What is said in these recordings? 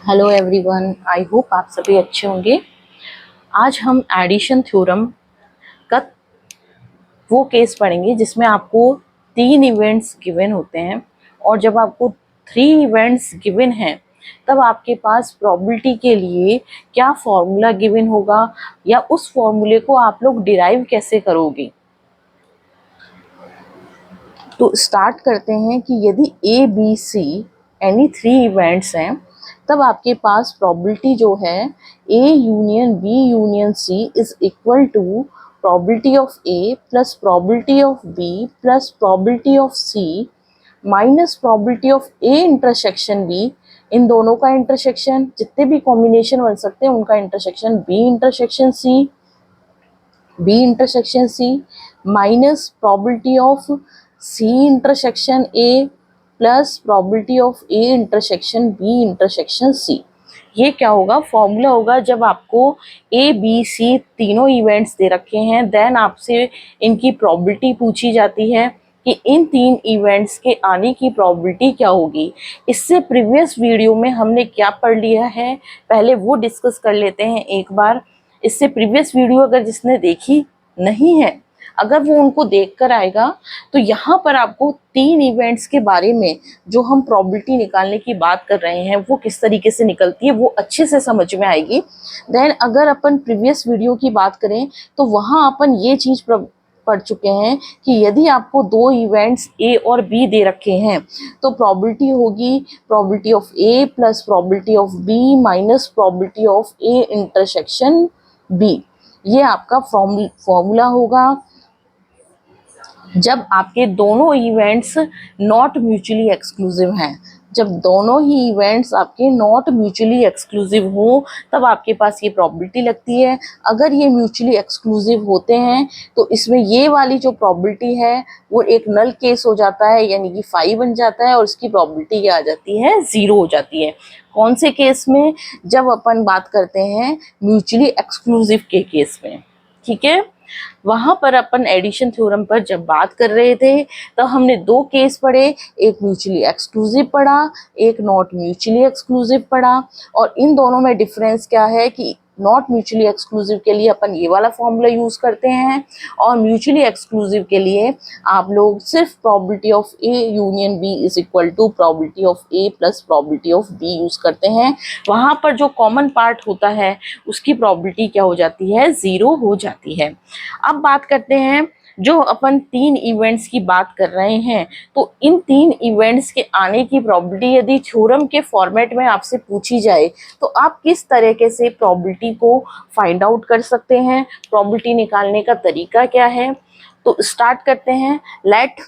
Hello everyone, I hope आप सभी अच्छे होंगे। आज हम एडिशन थ्योरम का वो केस पढ़ेंगे जिसमें आपको 3 इवेंट्स गिवन होते हैं और जब आपको 3 इवेंट्स गिवन हैं तब आपके पास प्रोबेबिलिटी के लिए क्या फॉर्मूला गिवन होगा या उस फॉर्मूले को आप लोग डिराइव कैसे करोगे। तो स्टार्ट करते हैं कि यदि A B C any 3 events हैं तब आपके पास प्रोबेबिलिटी जो है A union B union C is equal to probability of A plus probability of B plus probability of C minus probability of A intersection B. इन दोनों का intersection, जितने भी कॉम्बिनेशन बन सकते हैं उनका intersection B intersection C minus probability of C intersection A plus probability of A intersection B intersection C. ये क्या होगा, फॉर्मूला होगा जब आपको ए बी सी तीनों इवेंट्स दे रखे हैं, देन आपसे इनकी प्रोबेबिलिटी पूछी जाती है कि इन 3 इवेंट्स के आने की प्रोबेबिलिटी क्या होगी। इससे प्रीवियस वीडियो में हमने क्या पढ़ लिया है, पहले वो डिस्कस कर लेते हैं एक बार। इससे प्रीवियस वीडियो अगर जिसने देखी नहीं है, अगर वो उनको देखकर आएगा तो यहाँ पर आपको 3 इवेंट्स के बारे में जो हम प्रोबेबिलिटी निकालने की बात कर रहे हैं वो किस तरीके से निकलती है वो अच्छे से समझ में आएगी। देन अगर अपन प्रीवियस वीडियो की बात करें तो वहाँ अपन ये चीज़ पढ़ चुके हैं कि यदि आपको 2 इवेंट्स ए और बी दे रखे हैं तो प्रोबेबिलिटी होगी probability of A plus probability of B minus probability of A intersection B. ये आपका फॉर्मूला होगा जब आपके दोनों इवेंट्स नॉट म्यूचुअली एक्सक्लूसिव हैं। जब दोनों ही इवेंट्स आपके नॉट म्यूचुअली एक्सक्लूसिव हो तब आपके पास ये प्रोबेबिलिटी लगती है। अगर ये म्यूचुअली एक्सक्लूसिव होते हैं तो इसमें ये वाली जो प्रोबेबिलिटी है वो एक नल केस हो जाता है, यानी कि 5 बन जाता है और इसकी प्रोबेबिलिटी क्या आ जाती है, 0 हो जाती है। कौन से केस में? जब अपन बात करते हैं म्यूचुअली एक्सक्लूसिव के केस में, ठीक है। वहां पर अपन एडिशन थ्योरम पर जब बात कर रहे थे तो हमने 2 केस पढ़े, एक म्यूचुअली एक्सक्लूसिव पढ़ा, एक नॉट म्यूचुअली एक्सक्लूसिव पढ़ा। और इन दोनों में डिफरेंस क्या है कि नॉट म्यूचुअली एक्सक्लूसिव के लिए अपन ये वाला फॉर्मूला यूज करते हैं और म्यूचुअली एक्सक्लूसिव के लिए आप लोग सिर्फ probability of A union B is equal to probability of A plus probability of B use करते हैं। वहां पर जो कॉमन पार्ट होता है उसकी प्रोबेबिलिटी क्या हो जाती है, 0 हो जाती है। अब बात करते हैं, जो अपन 3 इवेंट्स की बात कर रहे हैं तो इन 3 इवेंट्स के आने की प्रोबेबिलिटी यदि थ्योरम के फॉर्मेट में आपसे पूछी जाए तो आप किस तरीके से प्रोबेबिलिटी को फाइंड आउट कर सकते हैं, प्रोबेबिलिटी निकालने का तरीका क्या है। तो स्टार्ट करते हैं। लेट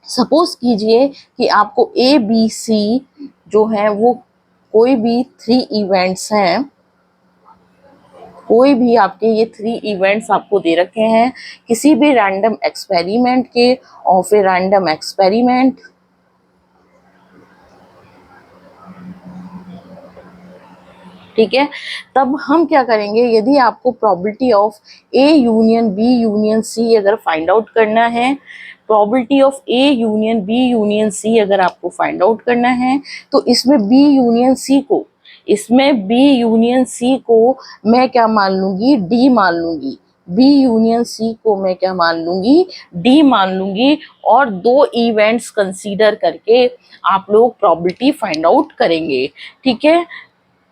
सपोज कीजिए कि आपको ए बी सी जो है वो कोई भी 3 इवेंट्स हैं, कोई भी आपके ये 3 इवेंट्स आपको दे रखे हैं किसी भी रैंडम एक्सपेरिमेंट के ऑफ ए रैंडम एक्सपेरिमेंट। ठीक है, तब हम क्या करेंगे, यदि आपको probability of A union B union C अगर फाइंड आउट करना है, probability of A union B union C अगर आपको फाइंड आउट करना है तो इसमें बी यूनियन सी को मैं क्या मान लूंगी, डी मान लूंगी। बी यूनियन सी को मैं क्या मान लूंगी, डी मान लूंगी। और 2 इवेंट्स कंसीडर करके आप लोग प्रोबेबिलिटी फाइंड आउट करेंगे। ठीक है,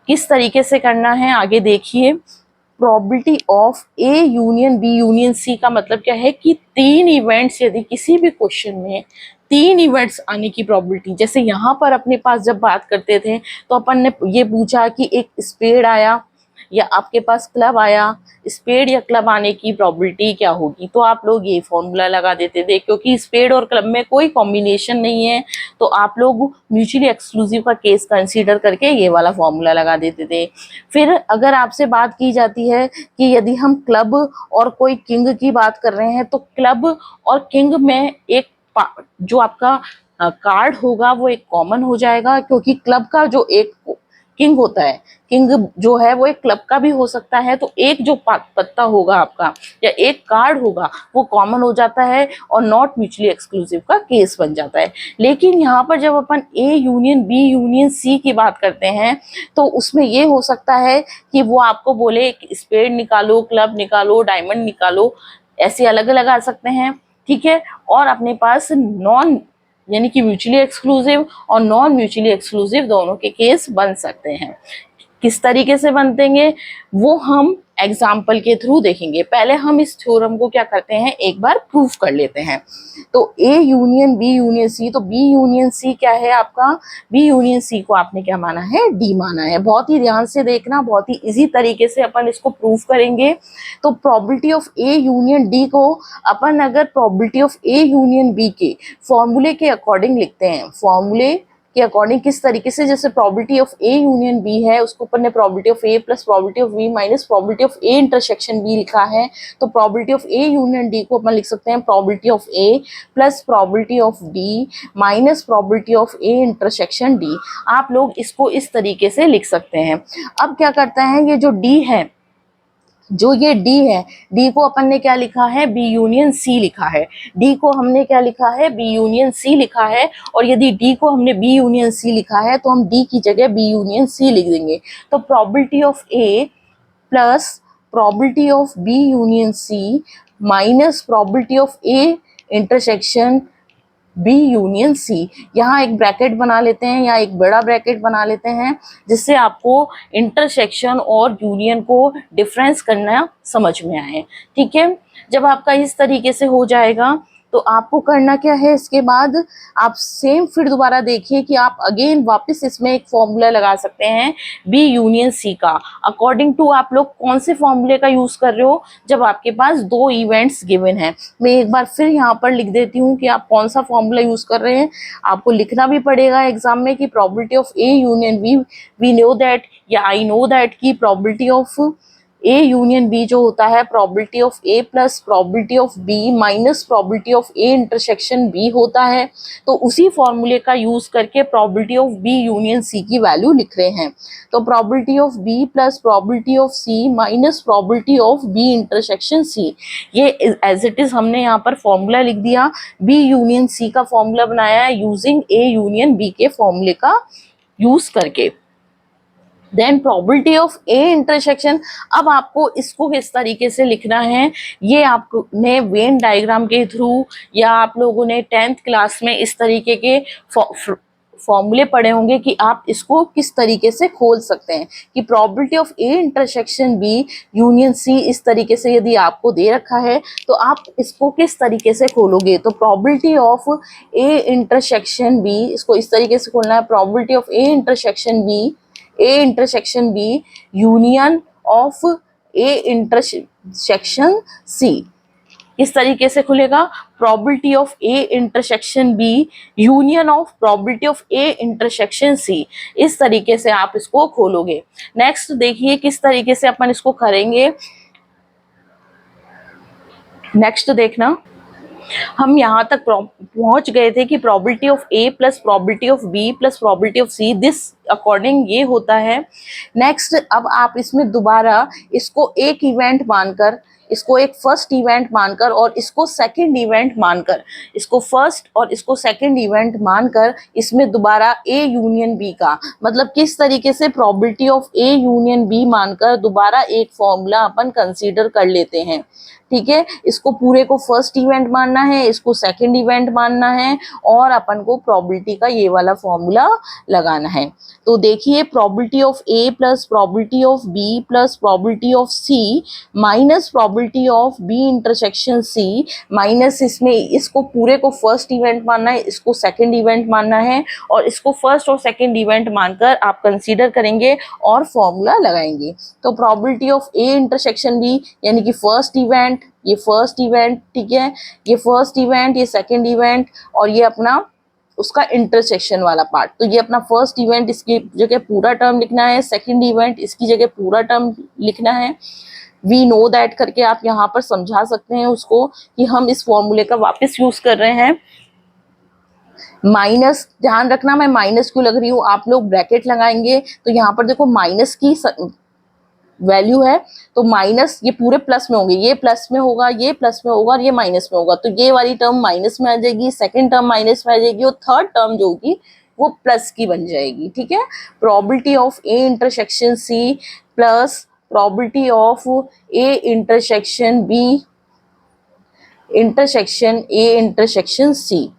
किस तरीके से करना है आगे देखिए। Probability of A union B union C का मतलब क्या है कि 3 इवेंट्स, यदि किसी भी क्वेश्चन में 3 इवेंट्स आने की प्रोबेबिलिटी, जैसे यहाँ पर अपने पास जब बात करते थे तो अपन ने ये पूछा कि एक स्पेड आया या आपके पास क्लब आया, स्पेड या क्लब आने की प्रोबेबिलिटी क्या होगी, तो आप लोग ये फॉर्मूला लगा देते थे। क्योंकि स्पेड और क्लब में कोई कॉम्बिनेशन नहीं है तो आप लोग म्यूचुअली एक्सक्लूसिव का केस कंसीडर करके ये वाला फॉर्मूला लगा देते थे। फिर अगर आपसे बात की जाती है कि यदि हम क्लब और कोई किंग की बात कर रहे हैं तो क्लब और किंग में एक जो आपका कार्ड होगा वो एक कॉमन हो जाएगा, क्योंकि क्लब का जो एक किंग होता है, किंग जो है वो एक क्लब का भी हो सकता है, तो एक जो पत्ता होगा आपका या एक कार्ड होगा वो कॉमन हो जाता है और नॉट म्यूचुअली एक्सक्लूसिव का केस बन जाता है। लेकिन यहाँ पर जब अपन A union B union C की बात करते हैं तो उसमें ये हो सकता है कि वो आपको बोले स्पेड निकालो, क्लब निकालो, डायमंड निकालो, ऐसे अलग अलग आ सकते हैं, ठीक है। और अपने पास नॉन यानी कि म्यूचुअली एक्सक्लूसिव और नॉन म्यूचुअली एक्सक्लूसिव दोनों के केस बन सकते हैं। किस तरीके से बनतेंगे वो हम एग्जाम्पल के थ्रू देखेंगे। पहले हम इस थ्योरम को क्या करते हैं, एक बार प्रूफ कर लेते हैं। तो A union B union C, तो बी यूनियन सी क्या है आपका, बी यूनियन सी को आपने क्या माना है, डी माना है। बहुत ही ध्यान से देखना, बहुत ही इजी तरीके से अपन इसको प्रूफ करेंगे। तो probability of A union D को अपन अगर probability of A union B के फॉर्मूले के अकॉर्डिंग लिखते हैं, फॉर्मूले के अकॉर्डिंग किस तरीके से, जैसे probability of A union B है उसको अपन ने probability of A plus probability of B minus probability of A intersection B लिखा है, तो probability of A union D को अपन लिख सकते हैं probability of A plus probability of D minus probability of A intersection D. आप लोग इसको इस तरीके से लिख सकते हैं। अब क्या करता है, ये जो डी है, जो ये डी है, डी को अपन ने क्या लिखा है, बी यूनियन सी लिखा है। डी को हमने क्या लिखा है, बी यूनियन सी लिखा है। और यदि डी को हमने बी यूनियन सी लिखा है तो हम डी की जगह बी यूनियन सी लिख देंगे। तो probability of A plus probability of B union C minus probability of A intersection B union C, यहाँ एक ब्रैकेट बना लेते हैं या एक बड़ा ब्रैकेट बना लेते हैं जिससे आपको इंटरसेक्शन और यूनियन को डिफरेंस करना समझ में आए, ठीक है। जब आपका इस तरीके से हो जाएगा तो आपको करना क्या है, इसके बाद आप सेम फिर दोबारा देखिए कि आप अगेन वापस इसमें एक फॉर्मूला लगा सकते हैं बी यूनियन सी का। अकॉर्डिंग टू आप लोग कौन से फॉर्मूले का यूज कर रहे हो, जब आपके पास दो इवेंट्स गिवन है। मैं एक बार फिर यहाँ पर लिख देती हूँ कि आप कौन सा फॉर्मूला यूज कर रहे हैं। आपको लिखना भी पड़ेगा एग्जाम में कि probability of A union B, we know that या आई नो दैट की probability of A union B जो होता है probability of A plus probability of B minus probability of A intersection B होता है। तो उसी फॉर्मूले का यूज करके probability of B union C की वैल्यू लिख रहे हैं। तो probability of B plus probability of C minus probability of B intersection C, ये एज इट इज हमने यहाँ पर फॉर्मूला लिख दिया। बी यूनियन सी का फॉर्मूला बनाया है यूजिंग ए यूनियन बी के फॉर्मूले का यूज करके। Then probability of A intersection, अब आपको इसको किस तरीके से लिखना है, ये आपने वेन डायग्राम के थ्रू या आप लोगों ने 10th क्लास में इस तरीके के फॉर्मूले पढ़े होंगे कि आप इसको किस तरीके से खोल सकते हैं कि probability of A intersection B union C इस तरीके से यदि आपको दे रखा है तो आप इसको किस तरीके से खोलोगे। तो probability of A intersection B, इसको इस तरीके से खोलना है, probability of A intersection B union of A intersection C, इस तरीके से खुलेगा। Probability of A intersection B union of probability of A intersection C, इस तरीके से आप इसको खोलोगे। नेक्स्ट देखिए किस तरीके से अपन इसको करेंगे। नेक्स्ट देखना, हम यहाँ तक पहुंच गए थे कि probability of A plus probability of B plus probability of C, this according ये होता है। नेक्स्ट अब आप इसमें दोबारा इसको एक इवेंट मानकर, इसको एक फर्स्ट इवेंट मानकर और इसको सेकंड इवेंट मानकर, इसको फर्स्ट और इसको सेकंड इवेंट मानकर इसमें दोबारा ए यूनियन बी का, मतलब किस तरीके से probability of A union B मानकर दोबारा एक फॉर्मूला अपन कंसीडर कर लेते हैं, ठीक है। इसको पूरे को फर्स्ट इवेंट मानना है, इसको सेकंड इवेंट मानना है और अपन को प्रोबेबिलिटी का ये वाला फॉर्मूला लगाना है। तो देखिए probability of A plus probability of B plus probability of C minus probability of B intersection C minus, इसमें इसको पूरे को फर्स्ट इवेंट मानना है, इसको सेकंड इवेंट मानना है और इसको फर्स्ट और सेकंड इवेंट मानकर आप कंसीडर करेंगे और फॉर्मूला लगाएंगे। तो probability of A intersection B यानी कि फर्स्ट इवेंट, ये फर्स्ट इवेंट, ठीक है, ये फर्स्ट इवेंट, ये सेकंड इवेंट और ये अपना उसका इंटरसेक्शन वाला पार्ट। तो ये अपना फर्स्ट इवेंट इसकी जगह पूरा टर्म लिखना है, सेकंड इवेंट इसकी जगह पूरा टर्म लिखना है। वी नो दैट करके आप यहाँ पर समझा सकते हैं उसको कि हम इस फॉर्मूले का वापस यूज कर रहे हैं। माइनस, ध्यान रखना मैं माइनस क्यों लग रही हूँ, आप लोग ब्रैकेट लगाएंगे तो यहाँ पर देखो माइनस की वैल्यू है, तो माइनस ये पूरे प्लस में होंगे, ये प्लस में होगा, ये प्लस में होगा और ये माइनस में होगा, तो ये वाली टर्म माइनस में आ जाएगी, सेकंड टर्म माइनस में आ जाएगी और थर्ड टर्म जो होगी वो प्लस की बन जाएगी। ठीक है, probability of A intersection C plus probability of A intersection B intersection A intersection C,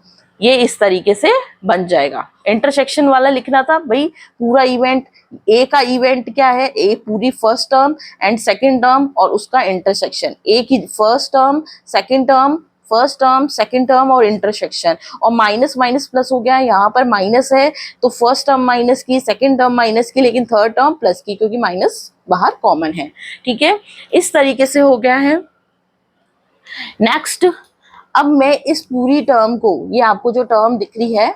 ये इस तरीके से बन जाएगा। इंटरसेक्शन वाला लिखना था भाई, पूरा इवेंट, ए का इवेंट क्या है, ए पूरी first term and second term और उसका इंटरसेक्शन, ए की first term second term, first term second term और इंटरसेक्शन, और माइनस माइनस प्लस हो गया, यहाँ पर माइनस है तो फर्स्ट टर्म माइनस की, सेकंड टर्म माइनस की, लेकिन थर्ड टर्म प्लस की क्योंकि माइनस बाहर कॉमन है। ठीक है, इस तरीके से हो गया है। नेक्स्ट, अब मैं इस पूरी टर्म को, ये आपको जो टर्म दिख रही है,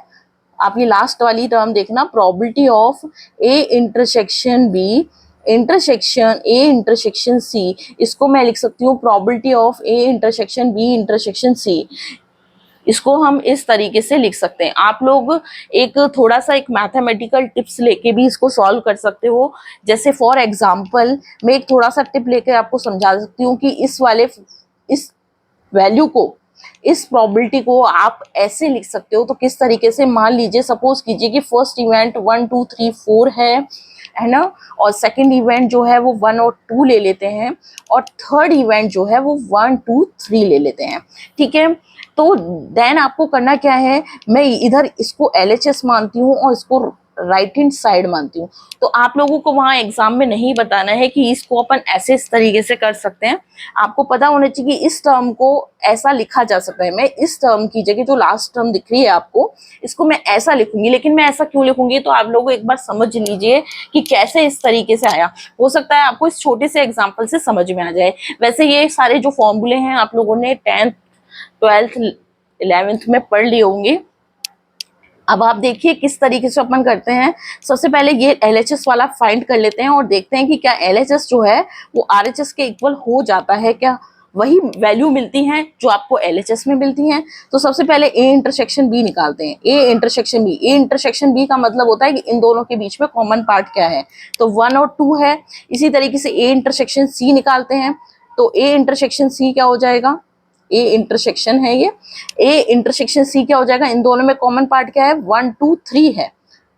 आप ये लास्ट वाली टर्म देखना, probability of A intersection B intersection A intersection C, इसको मैं लिख सकती हूँ probability of A intersection B intersection C. इसको हम इस तरीके से लिख सकते हैं। आप लोग एक थोड़ा सा एक मैथमेटिकल टिप्स लेके भी इसको सॉल्व कर सकते हो। जैसे फॉर एग्जांपल मैं एक थोड़ा सा टिप लेके आपको समझा सकती हूँ कि इस वैल्यू को, इस प्रोबेबिलिटी को आप ऐसे लिख सकते हो। तो किस तरीके से, मान लीजिए सपोज कीजिए कि फर्स्ट इवेंट 1 2 3 4 है ना, और सेकंड इवेंट जो है वो 1 और 2 ले लेते हैं, और थर्ड इवेंट जो है वो 1 2 3 ले लेते हैं। ठीक है, तो देन आपको करना क्या है, मैं इधर इसको LHS मानती हूँ और इसको राइट हैंड साइड मानती हूँ। तो आप लोगों को वहां एग्जाम में नहीं बताना है कि इसको अपन ऐसे इस तरीके से कर सकते हैं, आपको पता होना चाहिए कि इस टर्म को ऐसा लिखा जा सकता है। मैं इस टर्म की जगह जो लास्ट टर्म दिख रही है आपको, इसको मैं ऐसा लिखूंगी, लेकिन मैं ऐसा क्यों लिखूंगी तो आप लोग एक बार समझ लीजिए कि कैसे इस तरीके से आया। हो सकता है आपको इस छोटे से एग्जाम्पल से समझ में आ जाए। वैसे ये सारे जो फॉर्मूले हैं आप लोगों ने 10th 12th 11th में पढ़ लिए होंगे। अब आप देखिए किस तरीके से अपन करते हैं। सबसे पहले ये LHS वाला फाइंड कर लेते हैं और देखते हैं कि क्या LHS जो है वो RHS के इक्वल हो जाता है, क्या वही वैल्यू मिलती हैं जो आपको LHS में मिलती हैं। तो सबसे पहले A इंटरसेक्शन B निकालते हैं। A intersection B, A intersection B का मतलब होता है कि इन दोनों के बीच में कॉमन पार्ट क्या है, तो 1 और 2 है। इसी तरीके से A इंटरसेक्शन C निकालते हैं, तो A इंटरसेक्शन C क्या हो जाएगा, ए इंटरसेक्शन है ये, ए इंटरसेक्शन सी क्या हो जाएगा, इन दोनों में कॉमन पार्ट क्या है, 1 2 3 है,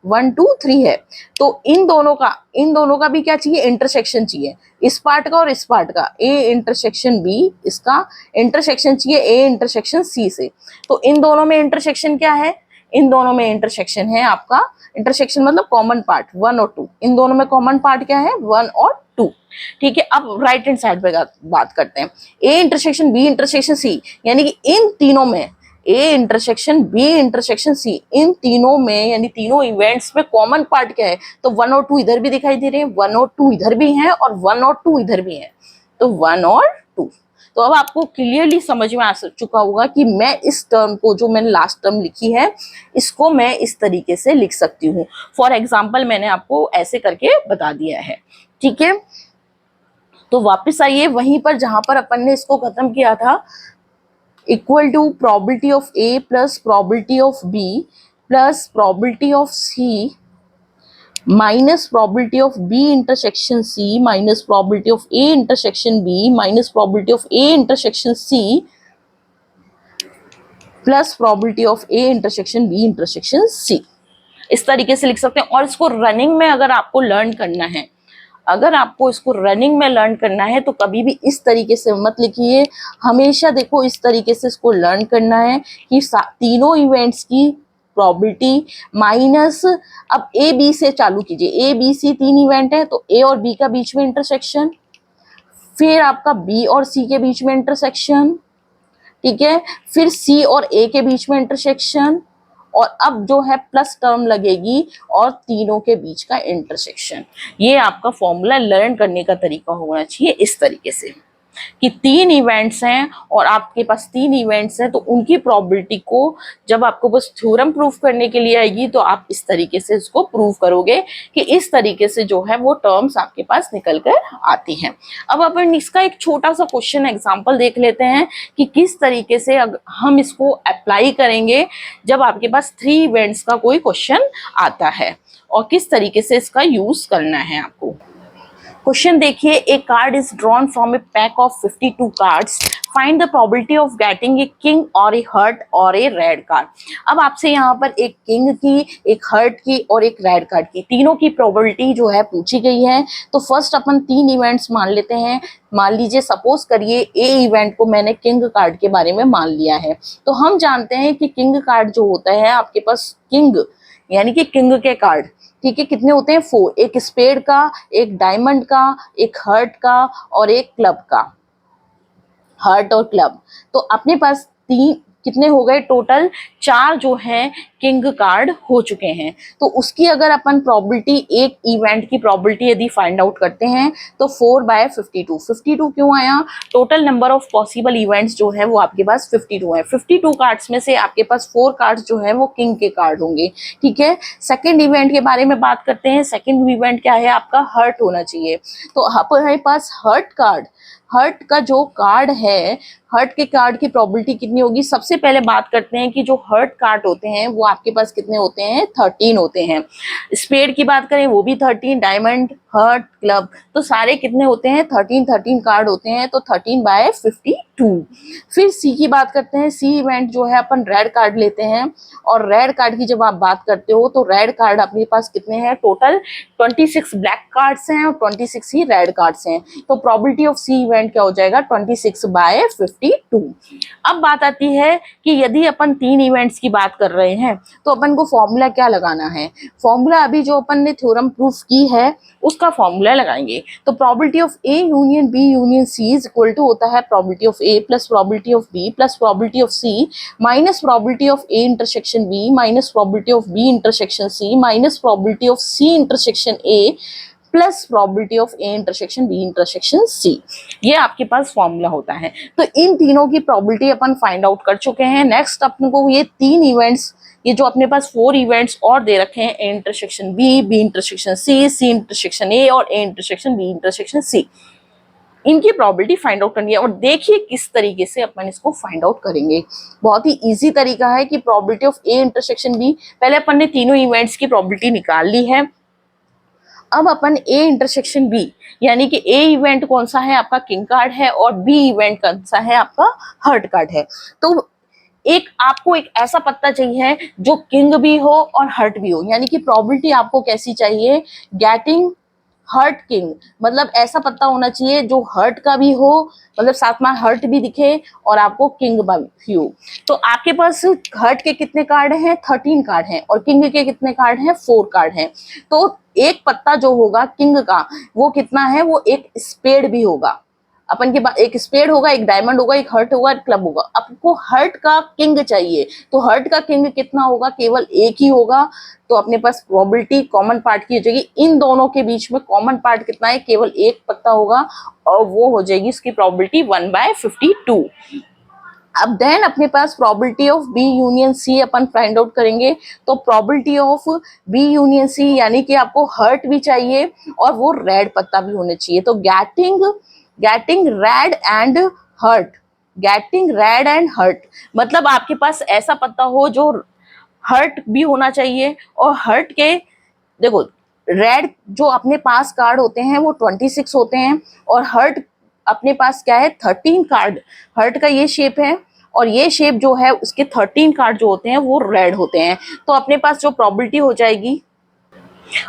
1 2 3 है। तो इन दोनों का भी क्या चाहिए, इंटरसेक्शन चाहिए, इस पार्ट का और इस पार्ट का। ए इंटरसेक्शन बी, इसका इंटरसेक्शन चाहिए ए इंटरसेक्शन सी से। तो इन दोनों में इंटरसेक्शन क्या है, इन दोनों में इंटरसेक्शन है आपका, इंटरसेक्शन मतलब कॉमन पार्ट 1 और 2, इन दोनों में कॉमन पार्ट क्या है, 1 और 2। ठीक है, अब राइट हैंड साइड पे बात करते हैं। A intersection B intersection C, यानी कि इन तीनों में, A intersection B intersection C, इन तीनों में यानी तीनों इवेंट्स में कॉमन पार्ट क्या है, तो 1 और 2 इधर भी दिखाई दे रहे हैं, 1 और 2 इधर भी हैं और 1 और 2 इधर भी हैं, तो 1 और 2। तो अब आपको क्लियरली समझ में आ चुका होगा कि मैं इस टर्म को, जो मैंने लास्ट टर्म लिखी है, इसको मैं इस तरीके से लिख सकती हूँ। फॉर एग्जाम्पल मैंने आपको ऐसे करके बता दिया है। ठीक है, तो वापस आइए वहीं पर जहां पर अपन ने इसको खत्म किया था, equal to probability of A plus probability of B plus probability of C minus probability of B intersection C minus probability of A intersection B minus probability of A intersection C plus probability of A intersection B intersection C. इस तरीके से लिख सकते हैं। और इसको running में अगर आपको लर्न करना है, अगर आपको इसको रनिंग में लर्न करना है तो कभी भी इस तरीके से मत लिखिए, हमेशा देखो इस तरीके से इसको लर्न करना है कि तीनों इवेंट्स की प्रोबेबिलिटी माइनस, अब ए बी से चालू कीजिए, ए बी सी 3 इवेंट है तो ए और बी का बीच में इंटरसेक्शन, फिर आपका बी और सी के बीच में इंटरसेक्शन, ठीक है, फिर सी और ए के बीच में इंटरसेक्शन, और अब जो है प्लस टर्म लगेगी और तीनों के बीच का इंटरसेक्शन। ये आपका फॉर्मूला लर्न करने का तरीका होना चाहिए इस तरीके से। कि 3 इवेंट्स हैं और आपके पास 3 इवेंट्स हैं, तो उनकी प्रोबेबिलिटी को जब आपको बस थ्योरम प्रूफ करने के लिए आएगी तो आप इस तरीके से इसको प्रूव करोगे कि इस तरीके से जो है वो टर्म्स आपके पास निकल कर आती हैं। अब अपन इसका एक छोटा सा क्वेश्चन एग्जांपल देख लेते हैं कि किस तरीके से हम इसको अप्लाई करेंगे जब आपके पास 3 इवेंट्स का कोई क्वेश्चन आता है और किस तरीके से इसका यूज करना है आपको। क्वेश्चन देखिए, a card is drawn from a pack of 52 cards, find the probability of getting a king और ए हर्ट और ए रेड कार्ड। अब आपसे यहाँ पर एक किंग की, एक हर्ट की और एक रेड कार्ड की, तीनों की प्रोबेबिलिटी जो है पूछी गई है। तो फर्स्ट अपन 3 इवेंट्स मान लेते हैं। मान लीजिए सपोज करिए ए इवेंट को मैंने किंग कार्ड के बारे में मान लिया है। तो हम जानते हैं कि किंग कार्ड जो होता है आपके पास, किंग यानी कि किंग के कार्ड, ठीक है, कितने होते हैं 4, एक स्पेड का, एक डायमंड का, एक हर्ट का और एक क्लब का, हर्ट और क्लब। तो अपने पास 3 कितने हो गए टोटल, 4 जो हैं किंग कार्ड हो चुके हैं। तो उसकी अगर अपन प्रोबेबिलिटी, एक इवेंट की प्रोबेबिलिटी यदि फाइंड आउट करते हैं तो 4/52। 52 क्यों आया, total number of possible events जो है वो आपके पास 52 है। 52 कार्ड्स में से आपके पास 4 कार्ड्स जो है वो किंग के कार्ड होंगे, ठीक है। सेकेंड इवेंट के बारे में बात करते हैं। सेकेंड इवेंट क्या है आपका, हर्ट होना चाहिए। तो हमारे पास हर्ट कार्ड, हर्ट का जो कार्ड है, हर्ट के कार्ड की प्रोबेबिलिटी कितनी होगी। सबसे पहले बात करते हैं कि जो हर्ट कार्ड होते हैं वो आपके पास कितने होते हैं, 13 होते हैं। स्पेड की बात करें वो भी 13, डायमंड, हर्ट, क्लब, तो सारे कितने होते हैं, 13 कार्ड होते हैं। तो 13/52। फिर सी की बात करते हैं। सी इवेंट जो है अपन रेड कार्ड लेते हैं और रेड कार्ड की जब आप बात करते हो तो रेड कार्ड अपने पास कितने हैं, टोटल 26 ब्लैक कार्ड्स हैं और 26 ही रेड कार्ड्स हैं। तो प्रोबेबिलिटी ऑफ सी इवेंट क्या हो जाएगा, 26/52। अब बात आती है कि यदि अपन 3 इवेंट्स की बात कर रहे हैं तो अपन को फॉर्मूला क्या लगाना है। फॉर्मूला अभी जो अपन ने थ्योरम प्रूफ की है उसका फॉर्मूला लगाएंगे। तो probability of A union B union C is equal to होता है probability of A plus probability of B plus probability of C minus probability of A intersection B minus probability of B intersection C minus probability of C intersection A plus probability of A intersection B intersection C. ये आपके पास formula होता है। तो इन तीनों की probability अपन find out कर चुके हैं। नेक्स्ट अपन को ये 3 इवेंट्स, ये जो अपने पास 4 इवेंट्स और दे रखे हैं, A intersection B, B intersection C, C intersection A और A intersection B intersection C, इनकी प्रोबेबिलिटी फाइंड आउट करनी है। और देखिए किस तरीके से अपन इसको फाइंड आउट करेंगे। बहुत ही इजी तरीका है कि probability of A intersection B, पहले अपन ने तीनों इवेंट्स की प्रोबेबिलिटी निकाल ली है। अब अपन ए इंटरसेक्शन बी, यानी कि ए इवेंट कौन सा है आपका, किंग कार्ड है और बी इवेंट कौन सा है आपका, हर्ट कार्ड है। तो एक आपको एक ऐसा पत्ता चाहिए जो किंग भी हो और हर्ट भी हो, यानी कि प्रोबेबिलिटी आपको कैसी चाहिए, गेटिंग हर्ट किंग, मतलब ऐसा पत्ता होना चाहिए जो हर्ट का भी हो, मतलब साथ में हर्ट भी दिखे और आपको किंग भी हो। तो आपके पास हर्ट के कितने कार्ड हैं, 13 कार्ड हैं और किंग के कितने कार्ड हैं, 4 कार्ड हैं। तो एक पत्ता जो होगा किंग का वो कितना है, वो एक स्पेड भी होगा अपन के पास, एक स्पेड होगा, एक डायमंड होगा, एक हर्ट होगा, एक क्लब होगा। आपको हर्ट का किंग चाहिए, तो हर्ट का किंग कितना होगा, केवल एक ही होगा। तो अपने पास प्रोबेबिलिटी कॉमन पार्ट की हो जाएगी, इन दोनों के बीच में कॉमन पार्ट कितना है, केवल एक पत्ता होगा और वो हो जाएगी इसकी प्रोबेबिलिटी 1/52। अब देन अपने पास probability of B union C अपन फाइंड आउट करेंगे। तो probability of B union C, यानी कि आपको हर्ट भी चाहिए और वो रेड पत्ता भी होने चाहिए। तो getting red and heart, getting red and heart, मतलब आपके पास ऐसा पत्ता हो जो हर्ट भी होना चाहिए और हर्ट के, देखो रेड जो अपने पास कार्ड होते हैं वो 26 होते हैं और हर्ट अपने पास क्या है, 13 कार्ड। हर्ट का ये शेप है और ये शेप जो है उसके 13 कार्ड जो होते हैं वो रेड होते हैं। तो अपने पास जो प्रोबेबिलिटी हो जाएगी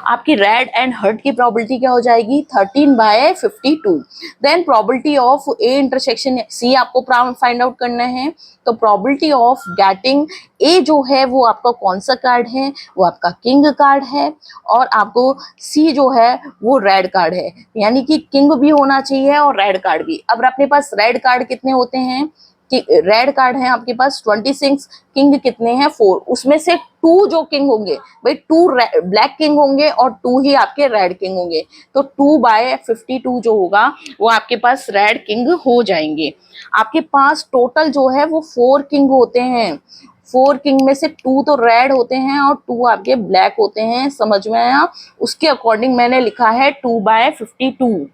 आपकी रेड एंड हर्ट की प्रोबेबिलिटी क्या हो जाएगी, 13/52। Then probability of A intersection C आपको फाइंड आउट करना है। तो प्रोबेबिलिटी ऑफ गेटिंग ए जो है वो आपका कौन सा कार्ड है, वो आपका किंग कार्ड है और आपको सी जो है वो रेड कार्ड है, यानी कि किंग भी होना चाहिए और रेड कार्ड भी। अब अपने पास रेड कार्ड कितने होते हैं, रेड कार्ड है आपके पास 26, किंग कितने हैं 4, उसमें से 2 जो किंग होंगे भाई 2 ब्लैक किंग होंगे और 2 ही आपके रेड किंग होंगे, तो 2/52 जो होगा वो आपके पास रेड किंग हो जाएंगे। आपके पास टोटल जो है वो 4 किंग होते हैं, 4 किंग में से 2 तो रेड होते हैं और 2 आपके ब्लैक होते हैं, समझ में आया? उसके अकॉर्डिंग मैंने लिखा है 2/52।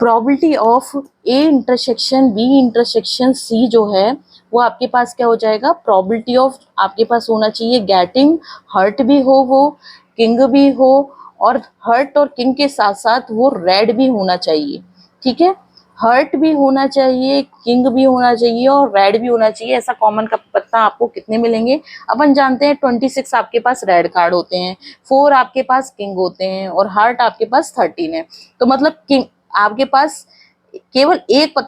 Probability of A intersection B intersection C जो है वो आपके पास क्या हो जाएगा, प्रोबेबिलिटी ऑफ आपके पास होना चाहिए गेटिंग हर्ट भी हो, वो किंग भी हो, और हर्ट और किंग के साथ साथ वो रेड भी होना चाहिए, ठीक है? हर्ट भी होना चाहिए, किंग भी होना चाहिए और रेड भी होना चाहिए। ऐसा कॉमन का पत्ता आपको कितने मिलेंगे? अपन जानते हैं 26 आपके पास रेड कार्ड होते हैं, 4 आपके पास किंग होते हैं और हार्ट आपके पास 13 है। तो मतलब किंग आपके पास केवल एक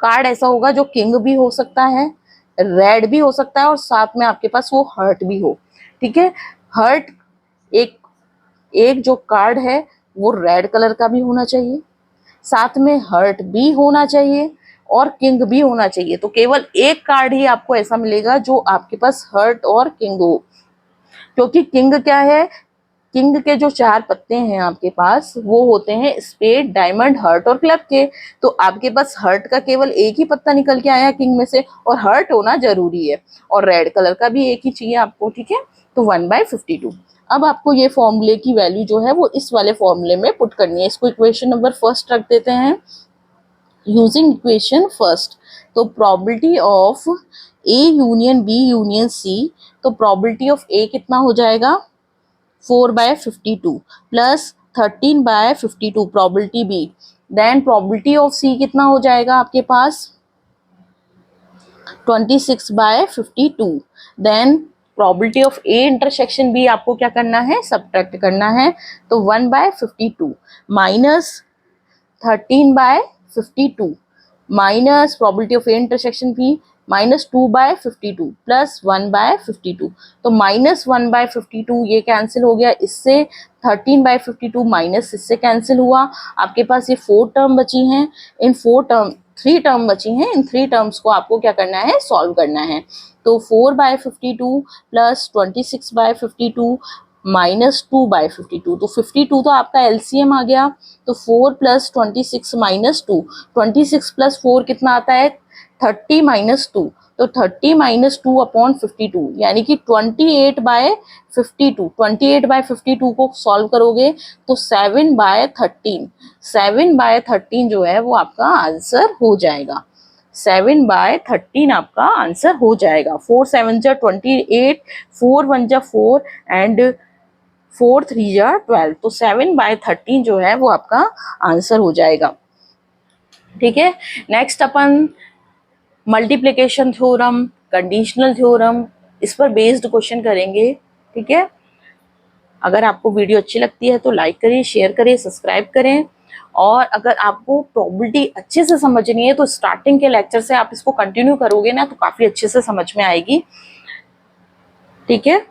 कार्ड ऐसा होगा जो किंग भी हो सकता है, रेड भी हो सकता है और साथ में आपके पास वो हर्ट भी हो, ठीक है? हर्ट एक एक जो कार्ड है वो रेड कलर का भी होना चाहिए, साथ में हर्ट भी होना चाहिए और किंग भी होना चाहिए। तो केवल एक कार्ड ही आपको ऐसा मिलेगा जो आपके पास हर्ट और किंग हो, क्योंकि किंग क्या है, किंग के जो 4 पत्ते हैं आपके पास वो होते हैं स्पेड, डायमंड, हर्ट और क्लब के। तो आपके पास हर्ट का केवल एक ही पत्ता निकल के आया किंग में से, और हर्ट होना जरूरी है और रेड कलर का भी एक ही चाहिए आपको, ठीक है? तो 1/52। अब आपको ये फॉर्मूले की वैल्यू जो है वो इस वाले फॉर्मूले में पुट करनी है। इसको इक्वेशन नंबर फर्स्ट रख देते हैं, यूजिंग इक्वेशन फर्स्ट। तो probability of A union B union C, तो प्रोबेबिलिटी ऑफ ए कितना हो जाएगा 4/52 plus 13/52 probability B, then probability of C कितना हो जाएगा आपके पास 26/52, then probability of A intersection B आपको क्या करना है, सब्ट्रैक्ट करना है। तो 1/52 minus 13/52 minus probability of A intersection B minus 2/52 plus 1/52। तो माइनस 1/52 ये कैंसिल हो गया इससे, 13/52 माइनस इससे कैंसिल हुआ। आपके पास ये 4 टर्म बची हैं, इन 3 टर्म बची हैं, इन 3 टर्म्स को आपको क्या करना है, सॉल्व करना है। तो 4/52 प्लस 26/52 माइनस 2/52, तो 52 तो आपका एलसीएम आ गया। तो 4 प्लस 26 माइनस 2, 26 प्लस 4 कितना आता है 30 माइनस 2, तो 30 माइनस 2 अपॉन 52 यानी कि 28/52, 28/52 को सॉल्व करोगे तो 7/13, 7/13 जो है वो आपका आंसर हो जाएगा, 7/13 आपका आंसर हो जाएगा। 4 7 जा 28, 4 1 जा 4 एंड 4 3 जा 12, तो 7/13 जो है वो आपका आंसर हो जाएगा, ठीक है? नेक्स्ट अपन मल्टीप्लिकेशन थ्योरम, कंडीशनल थ्योरम, इस पर बेस्ड क्वेश्चन करेंगे, ठीक है? अगर आपको वीडियो अच्छी लगती है तो लाइक करें, शेयर करें, सब्सक्राइब करें, और अगर आपको प्रोबेबिलिटी अच्छे से समझनी है तो स्टार्टिंग के लेक्चर से आप इसको कंटिन्यू करोगे ना तो काफ़ी अच्छे से समझ में आएगी, ठीक है?